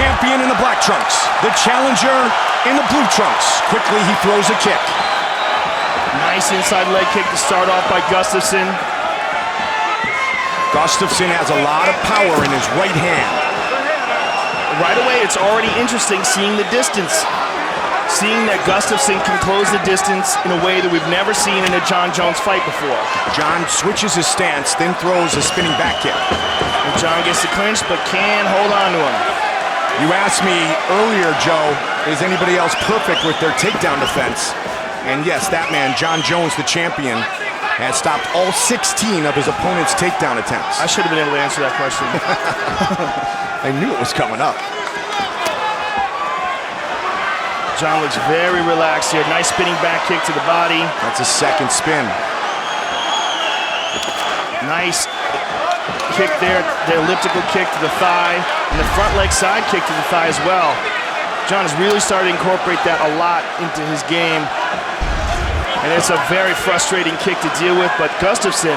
champion in the black trunks, the challenger in the blue trunks. Quickly, he throws a kick. Nice inside leg kick to start off by Gustafsson. Gustafsson has a lot of power in his right hand. Right away, it's already interesting seeing the distance. Seeing that Gustafsson can close the distance in a way that we've never seen in a Jon Jones fight before. Jon switches his stance, then throws a spinning back kick. And Jon gets the clinch, but can hold on to him. You asked me earlier, Joe, is anybody else perfect with their takedown defense? And yes, that man, Jon Jones, the champion, has stopped all 16 of his opponent's takedown attempts. I should have been able to answer that question. I knew it was coming up. Jon looks very relaxed here. Nice spinning back kick to the body. That's a second spin. Nice kick there, the elliptical kick to the thigh, and the front leg side kick to the thigh as well. Jon has really started to incorporate that a lot into his game. And it's a very frustrating kick to deal with, but Gustafsson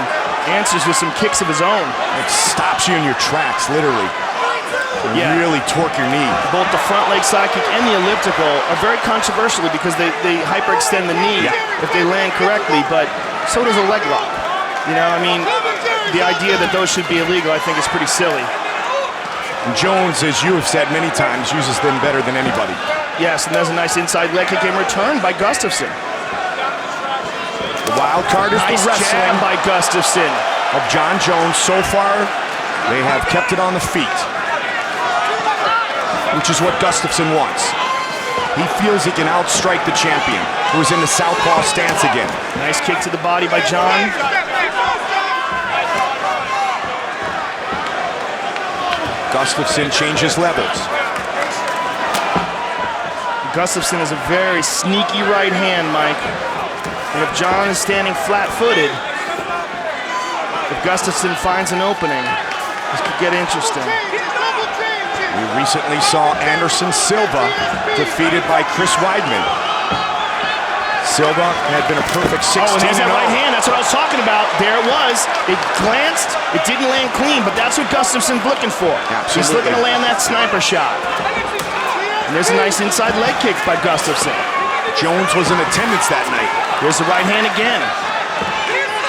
answers with some kicks of his own. It stops you in your tracks, literally. Yeah. Really torque your knee. Both the front leg side kick and the elliptical are very controversial because they hyperextend the knee if they land correctly, but so does a leg lock. You know, I mean, the idea that those should be illegal, I think, is pretty silly. And Jones, as you have said many times, uses them better than anybody. Yes, and there's a nice inside leg kick in return by Gustafsson. The wild card is nice the wrestling jab by Gustafsson of Jon Jones. So far, they have kept it on the feet, which is what Gustafsson wants. He feels he can outstrike the champion, who is in the southpaw stance again. Nice kick to the body by Jon. Gustafsson changes levels. Gustafsson has a very sneaky right hand, Mike. And if Jon is standing flat-footed, if Gustafsson finds an opening, this could get interesting. We recently saw Anderson Silva defeated by Chris Weidman. Silva had been a perfect 16-0. Oh, and there's that right hand. That's what I was talking about. There it was. It glanced. It didn't land clean, but that's what Gustafsson's looking for. Absolutely. He's looking to land that sniper shot. And there's a nice inside leg kick by Gustafsson. Jones was in attendance that night. There's the right hand again.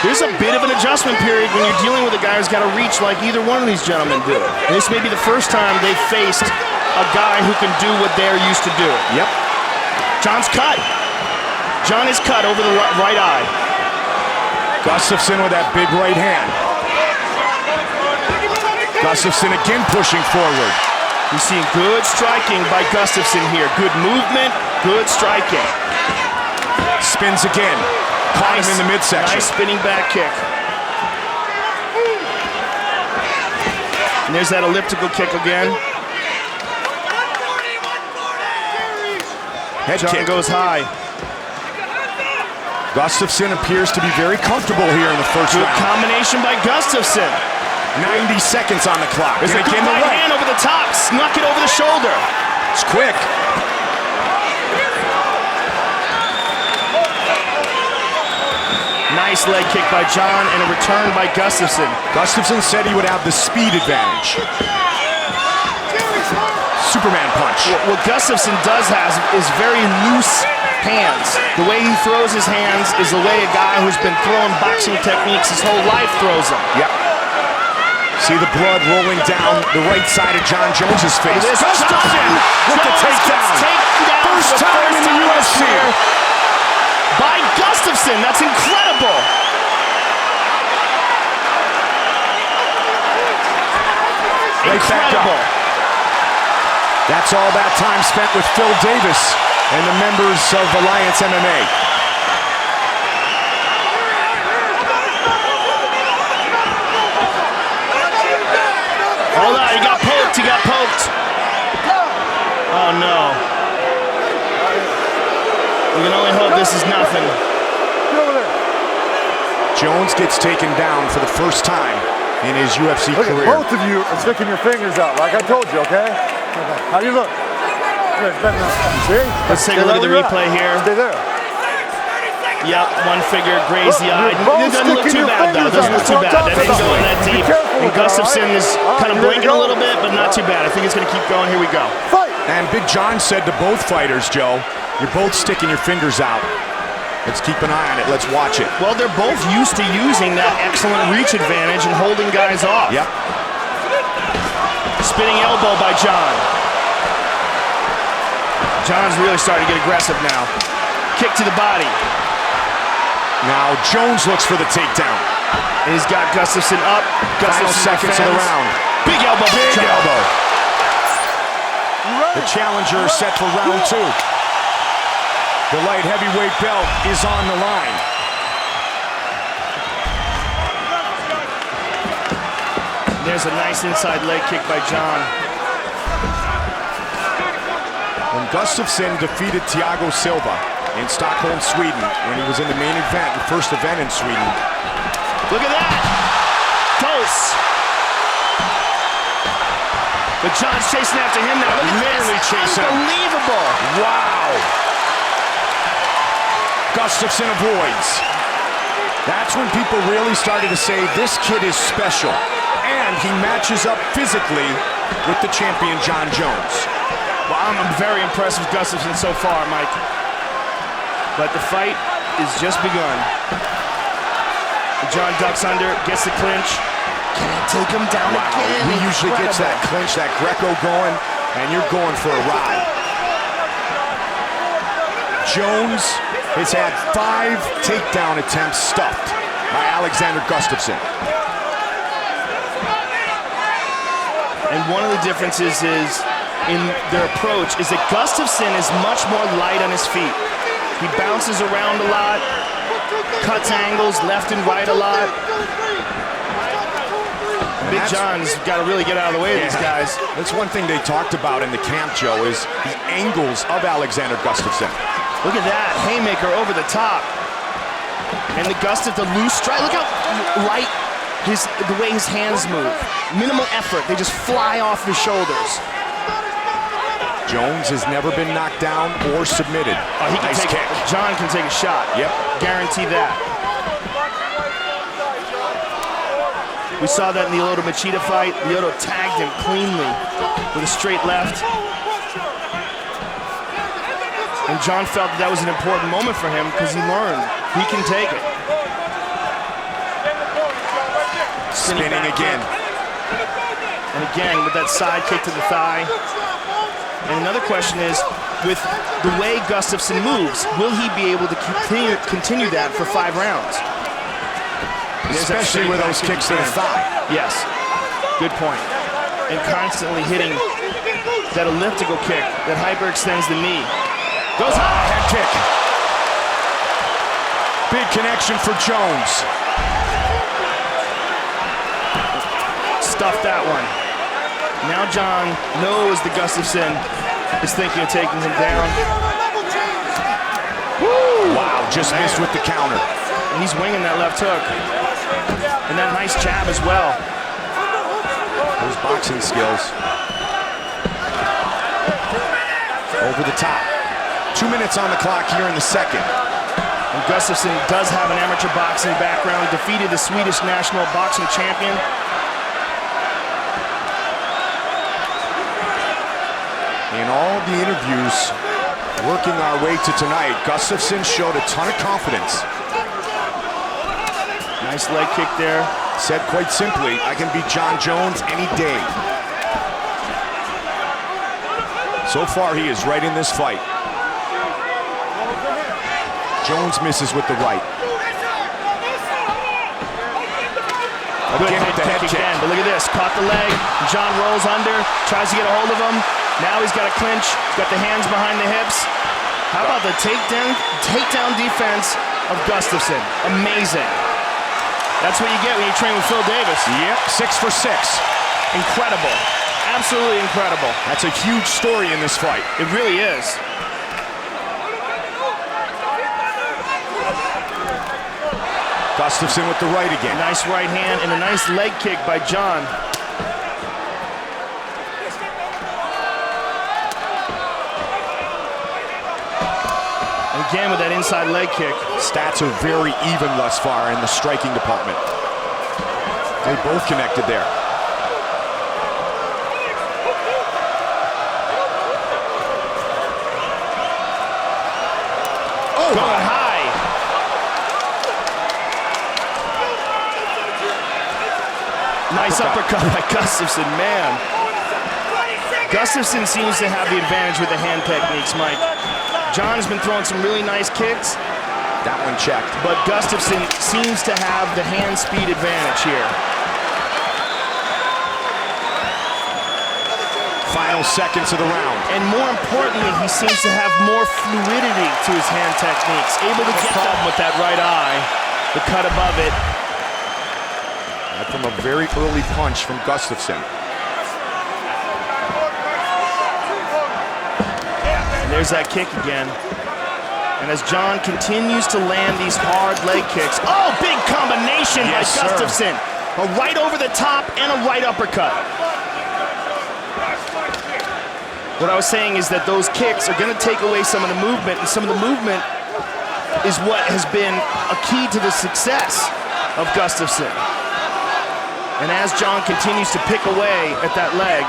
There's a bit of an adjustment period when you're dealing with a guy who's got to reach like either one of these gentlemen do. And this may be the first time they've faced a guy who can do what they're used to do. Yep. Jon's cut. Jon is cut over the right eye. Gustafsson with that big right hand. Gustafsson again pushing forward. We're seeing good striking by Gustafsson here. Good movement, good striking. Spins again. Caught him in the midsection. Nice spinning back kick. And there's that elliptical kick again. Head Jon kick goes high. Gustafsson appears to be very comfortable here in the first Good round. combination by Gustafsson. 90 seconds on the clock. There's a good right hand over the top. Snuck it over the shoulder. It's quick. Nice leg kick by Jon and a return by Gustafsson. Gustafsson said he would have the speed advantage. Superman punch. What Gustafsson does have is very loose hands. The way he throws his hands is the way a guy who's been throwing boxing techniques his whole life throws them. Yep. See the blood rolling down the right side of Jon Jones's face. Gustafsson with the takedown. First time in the UFC. By Gustafsson, that's incredible. Incredible. That's all that time spent with Phil Davis and the members of Alliance MMA. Hold on, he got poked, he got poked. Oh no. We can only hope this is nothing. Jones gets taken down for the first time in his UFC career. Both of you are sticking your fingers out, like I told you, okay? How do you look? Good, better now. See? Let's take a look at the replay here. Stay there. Yep, one figure, grazed the eye. It doesn't look too bad, though. It doesn't look too bad. That didn't go in that deep. And Gustafsson is kind of blinking a little bit, but not too bad. I think it's going to keep going. Here we go. And Big John said to both fighters, Joe, you're both sticking your fingers out. Let's keep an eye on it. Let's watch it. Well, they're both used to using that excellent reach advantage and holding guys off. Yep. Spinning elbow by Jon. Jon's really starting to get aggressive now. Kick to the body. Now Jones looks for the takedown. And he's got Gustafsson up. Final seconds of the round. Big elbow. Big elbow. The challenger is set for round 2. The light heavyweight belt is on the line. There's a nice inside leg kick by Jon. When Gustafsson defeated Thiago Silva in Stockholm, Sweden, when he was in the main event, the first event in Sweden. Look at that! Close! But Jon's chasing after him now. Look at Literally this! chasing him. Unbelievable! Wow! Gustafsson avoids. That's when people really started to say, this kid is special. And he matches up physically with the champion, Jon Jones. Well, I'm very impressed with Gustafsson so far, Mike. But the fight is just begun. Jon ducks under, gets the clinch. Can't take him down again. He usually gets that clinch, that Greco going, and you're going for a ride. Jones has had 5 takedown attempts stuffed by Alexander Gustafsson. And one of the differences is in their approach is that Gustafsson is much more light on his feet. He bounces around a lot, cuts angles left and right a lot. Big Jon's got to really get out of the way of these guys. That's one thing they talked about in the camp, Joe, is the angles of Alexander Gustafsson. Look at that, haymaker over the top. And the Gustafsson, the loose strike, look how light the way his hands move. Minimal effort, they just fly off his shoulders. Jones has never been knocked down or submitted. Oh, he can nice kick. Jon can take a shot. Yep. Guarantee that. We saw that in the Lyoto Machida fight. Lyoto tagged him cleanly with a straight left. And Jon felt that was an important moment for him because he learned he can take it. Spinning again. And again, with that side kick to the thigh. And another question is, with the way Gustafsson moves, will he be able to continue that for 5 rounds? Especially with those kicks to the thigh. Yes, good point. And constantly hitting that elliptical kick that hyperextends the knee. Goes high. Head kick. Big connection for Jones. Stuffed that one. Now Jon knows that Gustafsson is thinking of taking him down. Woo! Wow, just missed with the counter. And he's winging that left hook. And that nice jab as well. Those boxing skills. Over the top. 2 minutes on the clock here in the second. And Gustafsson does have an amateur boxing background, defeated the Swedish national boxing champion. In all the interviews working our way to tonight, Gustafsson showed a ton of confidence. Nice leg kick there. Said quite simply, I can beat Jon Jones any day. So far, he is right in this fight. Jones misses with the right. Again with the head kick. Again, but look at this, caught the leg. Jon rolls under, tries to get a hold of him. Now he's got a clinch, got the hands behind the hips. How about the takedown defense of Gustafsson? Amazing. That's what you get when you train with Phil Davis. Yep, 6 for 6. Incredible, absolutely incredible. That's a huge story in this fight. It really is. Gustafsson with the right again. Nice right hand and a nice leg kick by Jon. And Again with that inside leg kick. Stats are very even thus far in the striking department. They both connected there. Oh, going high. Nice uppercut by Gustafsson, man. Gustafsson seems to have the advantage with the hand techniques, Mike. Jon has been throwing some really nice kicks. That one checked. But Gustafsson seems to have the hand speed advantage here. Final seconds of the round. And more importantly, he seems to have more fluidity to his hand techniques. Able to get them with that right eye, the cut above it. That from a very early punch from Gustafsson. There's that kick again. And as Jon continues to land these hard leg kicks. Oh, big combination by Gustafsson. A right over the top and a right uppercut. What I was saying is that those kicks are going to take away some of the movement, and some of the movement is what has been a key to the success of Gustafsson. And as Jon continues to pick away at that leg,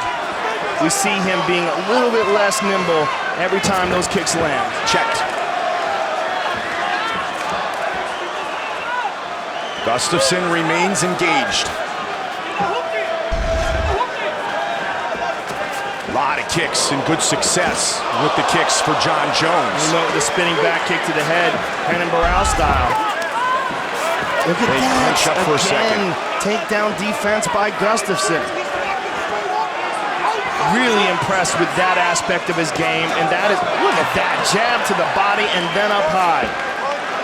we see him being a little bit less nimble every time those kicks land. Checked. Gustafsson remains engaged. A lot of kicks and good success with the kicks for Jon Jones. You know, the spinning back kick to the head, Henan Barrow style. Look at that. Punch up for a second. Takedown defense by Gustafsson. Really impressed with that aspect of his game, and that is, look at that, jab to the body and then up high.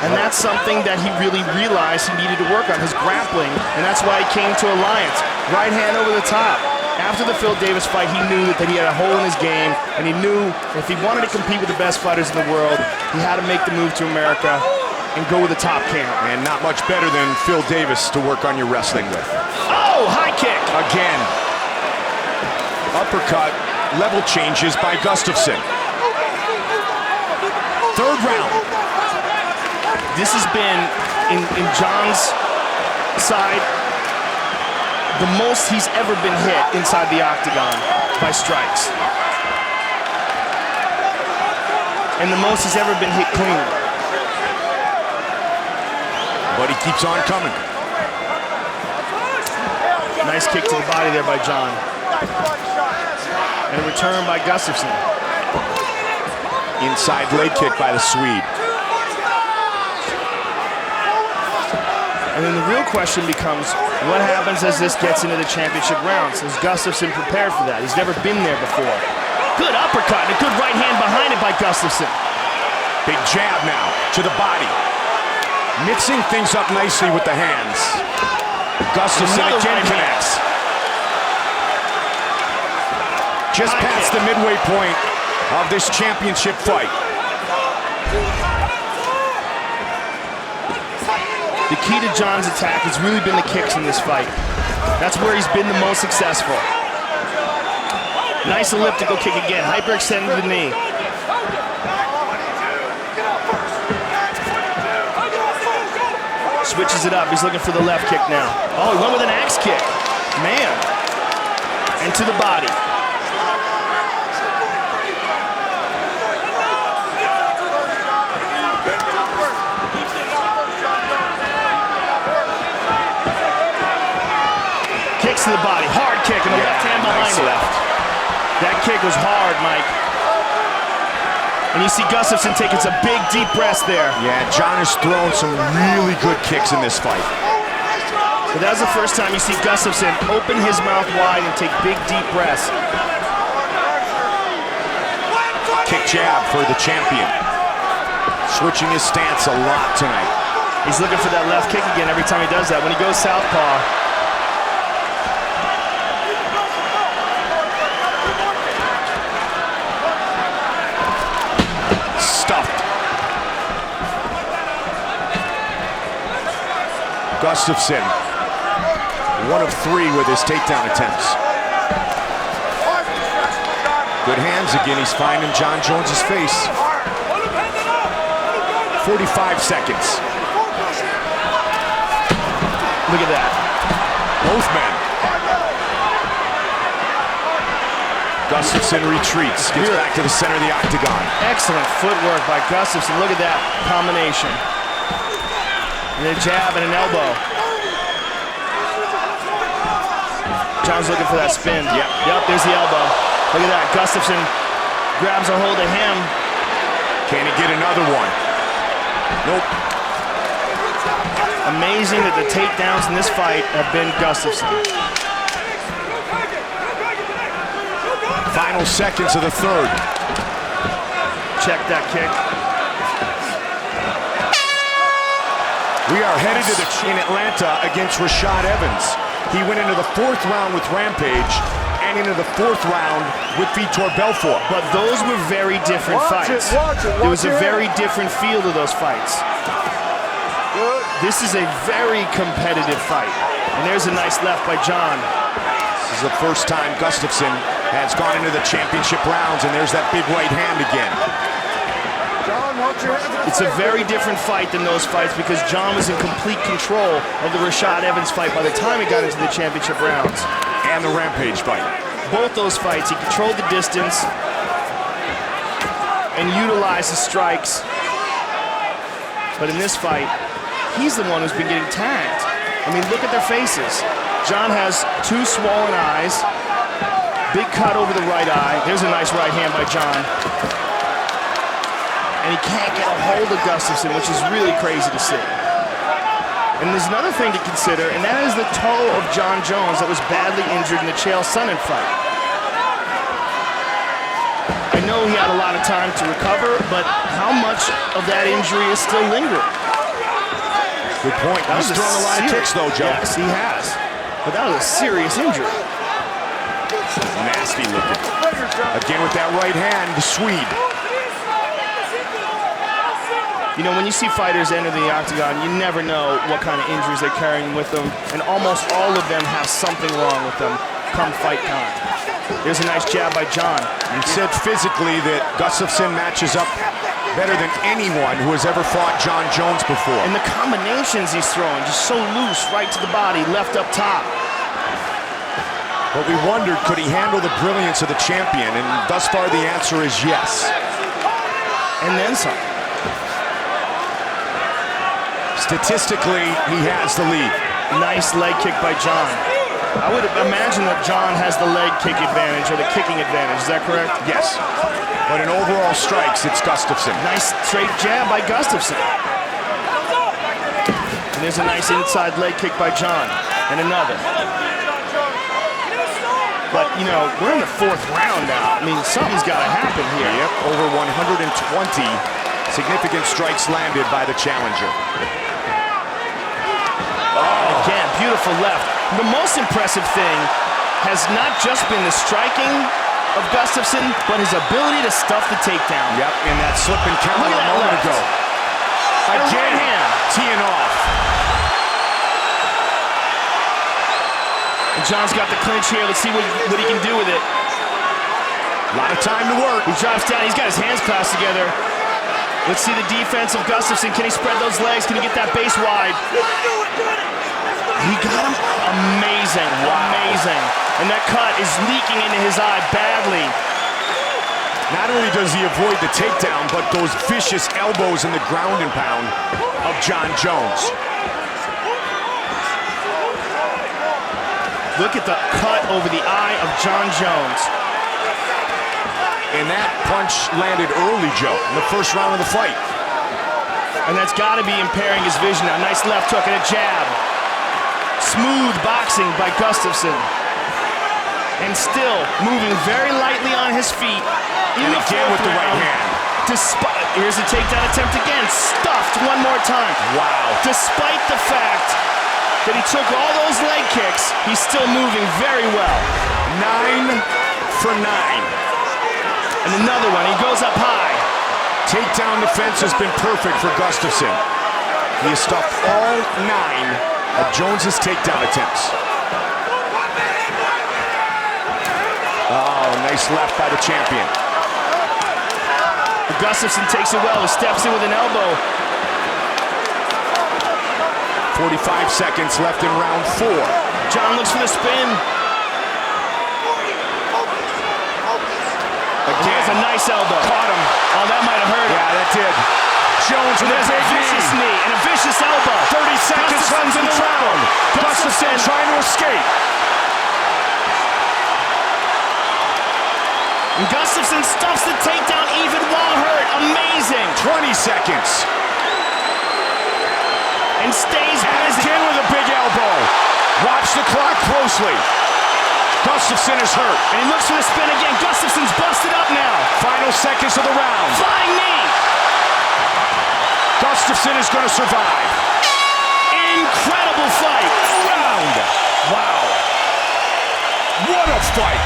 And that's something that he really realized he needed to work on, his grappling, and that's why he came to Alliance. Right hand over the top. After the Phil Davis fight, he knew that he had a hole in his game, and he knew if he wanted to compete with the best fighters in the world, he had to make the move to America and go with the top camp. And not much better than Phil Davis to work on your wrestling with. Oh, high kick! Again. Uppercut, level changes by Gustafsson. Third round. This has been, in Jon's side, the most he's ever been hit inside the octagon by strikes. And the most he's ever been hit clean. But he keeps on coming. Nice kick to the body there by Jon. And a return by Gustafsson. Inside leg kick by the Swede. And then the real question becomes, what happens as this gets into the championship rounds? Is Gustafsson prepared for that? He's never been there before. Good uppercut and a good right hand behind it by Gustafsson. Big jab now to the body. Mixing things up nicely with the hands. Gustafsson again connects. Just past the midway point of this championship fight. The key to Jon's attack has really been the kicks in this fight. That's where he's been the most successful. Nice elliptical kick again, hyperextended the knee. Switches it up, he's looking for the left kick now. Oh, he went with an axe kick. Man. And to the body. Kicks to the body, hard kick, and the left hand behind it. That kick was hard, Mike. And you see Gustafsson taking some big, deep breaths there. Yeah, Jon has thrown some really good kicks in this fight. But that was the first time you see Gustafsson open his mouth wide and take big, deep breaths. Kick jab for the champion. Switching his stance a lot tonight. He's looking for that left kick again every time he does that. When he goes southpaw, Gustafsson, 1 of 3 with his takedown attempts. Good hands again, he's finding Jon Jones's face. 45 seconds. Look at that. Both men. Gustafsson retreats, gets back to the center of the octagon. Excellent footwork by Gustafsson. Look at that combination. And a jab and an elbow. John's looking for that spin. Yep, there's the elbow. Look at that. Gustafsson grabs a hold of him. Can he get another one? Nope. Amazing that the takedowns in this fight have been Gustafsson. Final seconds of the third. Check that kick. We are headed to in Atlanta against Rashad Evans. He went into the fourth round with Rampage and into the fourth round with Vitor Belfort. But those were very different fights. There was a very different feel to those fights. This is a very competitive fight. And there's a nice left by Jon. This is the first time Gustafsson has gone into the championship rounds, and there's that big right hand again. It's a very different fight than those fights because Jon was in complete control of the Rashad Evans fight by the time he got into the championship rounds. And the Rampage fight. Both those fights, he controlled the distance and utilized his strikes. But in this fight, he's the one who's been getting tagged. I mean, look at their faces. Jon has two swollen eyes, big cut over the right eye. There's a nice right hand by Jon. And he can't get a hold of Gustafsson, which is really crazy to see. And there's another thing to consider, and that is the toe of Jon Jones that was badly injured in the Chael Sonnen fight. I know he had a lot of time to recover, but how much of that injury is still lingering? Good point. He's thrown a lot of kicks, though, Joe. Yes, he has. But that was a serious injury. Nasty looking. Again with that right hand, the Swede. You know, when you see fighters enter the octagon, you never know what kind of injuries they're carrying with them, and almost all of them have something wrong with them come fight time. There's a nice jab by Jon. He said physically that Gustafsson matches up better than anyone who has ever fought Jon Jones before. And the combinations he's throwing, just so loose, right to the body, left up top. But we wondered, could he handle the brilliance of the champion? And thus far, the answer is yes. And then some. Statistically, he has the lead. Nice leg kick by Jon. I would imagine that Jon has the leg kick advantage or the kicking advantage. Is that correct? Yes. But in overall strikes, it's Gustafsson. Nice straight jab by Gustafsson. And there's a nice inside leg kick by Jon. And another. But, you know, we're in the fourth round now. I mean, something's got to happen here. Yep, over 120 significant strikes landed by the challenger. Again, beautiful left. The most impressive thing has not just been the striking of Gustafsson, but his ability to stuff the takedown. Yep, in that slip and count a moment ago. Again, teeing off. And Jon's got the clinch here. Let's see what he can do with it. A lot of time to work. He drops down. He's got his hands clasped together. Let's see the defense of Gustafsson. Can he spread those legs? Can he get that base wide? He got him. Amazing. Wow. Amazing. And that cut is leaking into his eye badly. Not only does he avoid the takedown, but those vicious elbows in the ground and pound of Jon Jones. Look at the cut over the eye of Jon Jones. And that punch landed early, Joe, in the first round of the fight. And that's got to be impairing his vision. A nice left hook and a jab. Smooth boxing by Gustafsson. And still moving very lightly on his feet. And again with the right hand. Here's a takedown attempt again. Stuffed one more time. Wow. Despite the fact that he took all those leg kicks, he's still moving very well. 9 for 9. And another one, he goes up high. Takedown defense has been perfect for Gustafsson. He has stopped all 9 of Jones's takedown attempts. Oh, nice left by the champion. Gustafsson takes it well, he steps in with an elbow. 45 seconds left in round 4. Jon looks for the spin. Again, that's a nice elbow. Caught him. Oh, that might have hurt him. Yeah, that did. Jones with a big vicious knee and a vicious elbow. 30 seconds left in the round. Gustafsson trying to escape. And Gustafsson stuffs the takedown even while hurt. Amazing. 20 seconds. And stays busy. Again with a big elbow. Watch the clock closely. Gustafsson is hurt. And he looks for the spin again. Gustafsson's busted up now. Final seconds of the round. Flying knee. Gustafsson is going to survive. Incredible fight. Round. Wow. What a fight.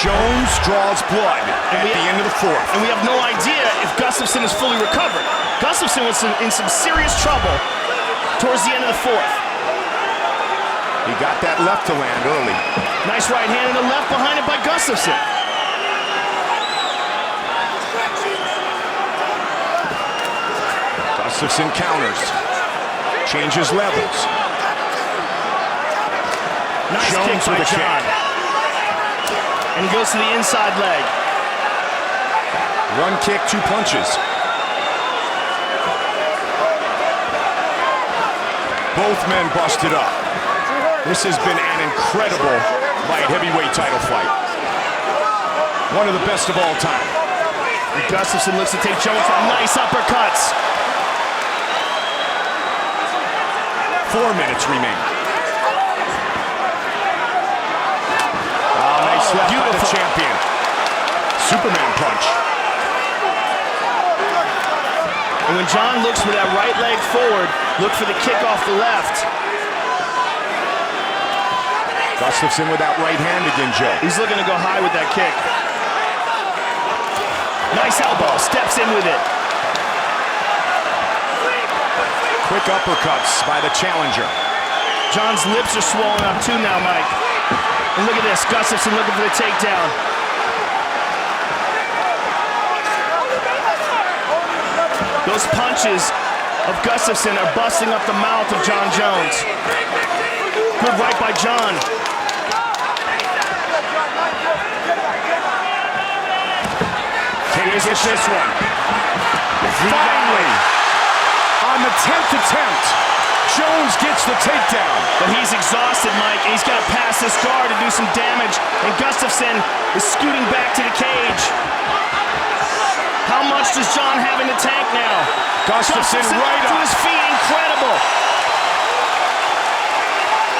Jones draws blood at the end of the 4th. And we have no idea if Gustafsson is fully recovered. Gustafsson was in some serious trouble towards the end of the 4th. He got that left to land early. Nice right hand and a left behind it by Gustafsson. Gustafsson counters. Changes levels. Nice Jones kick by with a Jon. kick. And he goes to the inside leg. 1 kick, 2 punches. Both men busted up. This has been an incredible light heavyweight title fight. One of the best of all time. And Gustafsson looks to take Jones for nice uppercuts. 4 minutes remain. Oh, nice left by the champion. Superman punch. And when Jon looks for that right leg forward, look for the kick off the left. Gustafsson with that right hand again, Joe. He's looking to go high with that kick. Nice elbow, steps in with it. Quick uppercuts by the challenger. Jon's lips are swollen up too now, Mike. And look at this, Gustafsson looking for the takedown. Those punches of Gustafsson are busting up the mouth of Jon Jones. Good right by Jon. Here's this one. Finally, on the 10th attempt, Jones gets the takedown. But he's exhausted, Mike. He's got to pass this guard to do some damage. And Gustafsson is scooting back to the cage. How much does Jon have in the tank now? Gustafsson right up to up. his feet, incredible.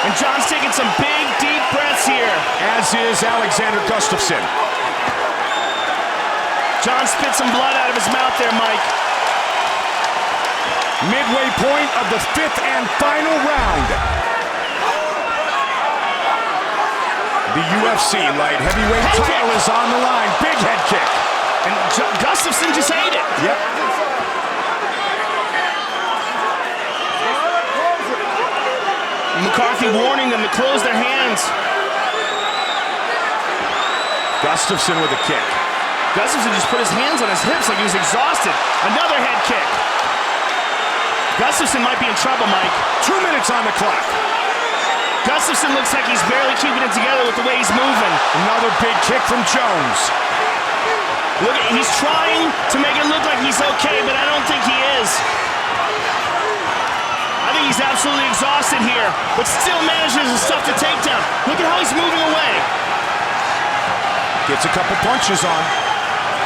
And Jon's taking some big, deep breaths here. As is Alexander Gustafsson. Jon spit some blood out of his mouth there, Mike. Midway point of the 5th and final round. The UFC light heavyweight title is on the line. Big head kick. And Gustafsson just ate it. Yep. McCarthy warning them to close their hands. Gustafsson with a kick. Gustafsson just put his hands on his hips like he was exhausted. Another head kick. Gustafsson might be in trouble, Mike. 2 minutes on the clock. Gustafsson looks like he's barely keeping it together with the way he's moving. Another big kick from Jones. Look, he's trying to make it look like he's okay, but I don't think he is. I think he's absolutely exhausted here, but still manages to stuff the takedown. Look at how he's moving away. Gets a couple punches on.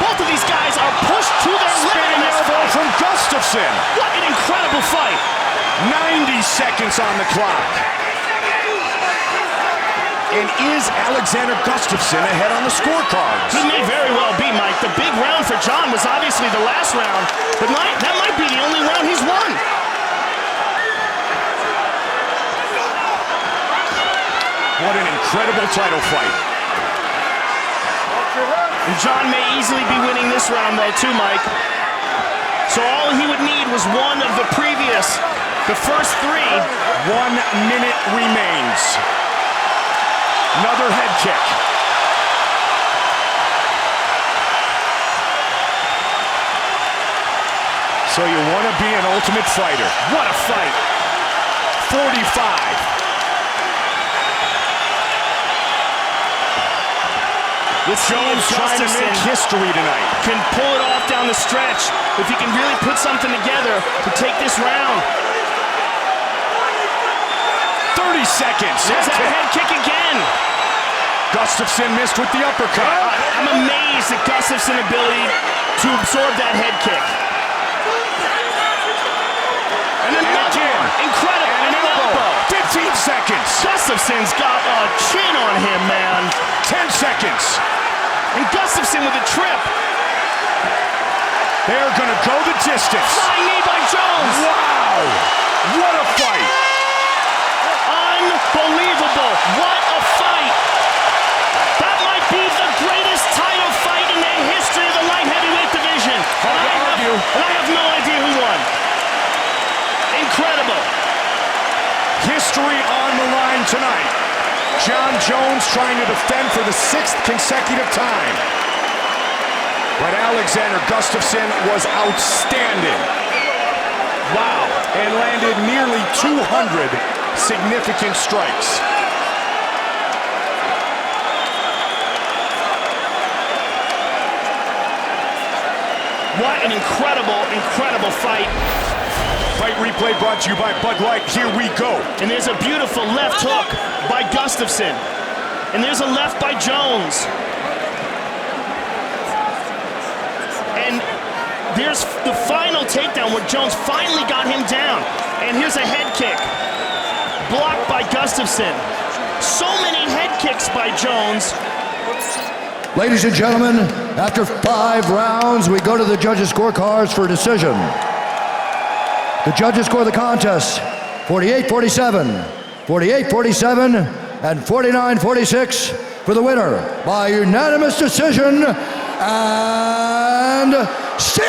Both of these guys are pushed to their limit in this elbow fight. from Gustafsson. What an incredible fight. 90 seconds on the clock. And is Alexander Gustafsson ahead on the scorecards? He may very well be, Mike. The big round for Jon was obviously the last round, but that might be the only round he's won. What an incredible title fight. And Jon may easily be winning this round, though, too, Mike. So all he would need was one of the previous. The first 3. 1 minute remains. Another head kick. So you want to be an ultimate fighter. What a fight. 45. Let's see if Jones trying to make history tonight. Can pull it off down the stretch. If he can really put something together to take this round. 30 seconds. There's that head kick again. Gustafsson missed with the uppercut. I'm amazed at Gustafsson's ability to absorb that head kick. And another one. Incredible. And an elbow. 15 seconds. Gustafsson's got a chin on him, man. 10 seconds. And Gustafsson with a trip. They're going to go the distance. Flying knee by Jones. Wow. What a fight. Unbelievable. What a fight. That might be the greatest title fight in the history of the light heavyweight division. Hard to argue. And I have no idea who won. Incredible. History on the line tonight. Jon Jones trying to defend for the 6th consecutive time. But Alexander Gustafsson was outstanding. Wow. And landed nearly 200 significant strikes. What an incredible, incredible fight. Fight replay brought to you by Bud Light. Here we go. And there's a beautiful left hook by Gustafsson. And there's a left by Jones. And there's the final takedown where Jones finally got him down. And here's a head kick. Blocked by Gustafsson. So many head kicks by Jones. Ladies and gentlemen, after 5 rounds, we go to the judges' scorecards for a decision. The judges score the contest 48-47, 48-47, and 49-46 for the winner by unanimous decision, and still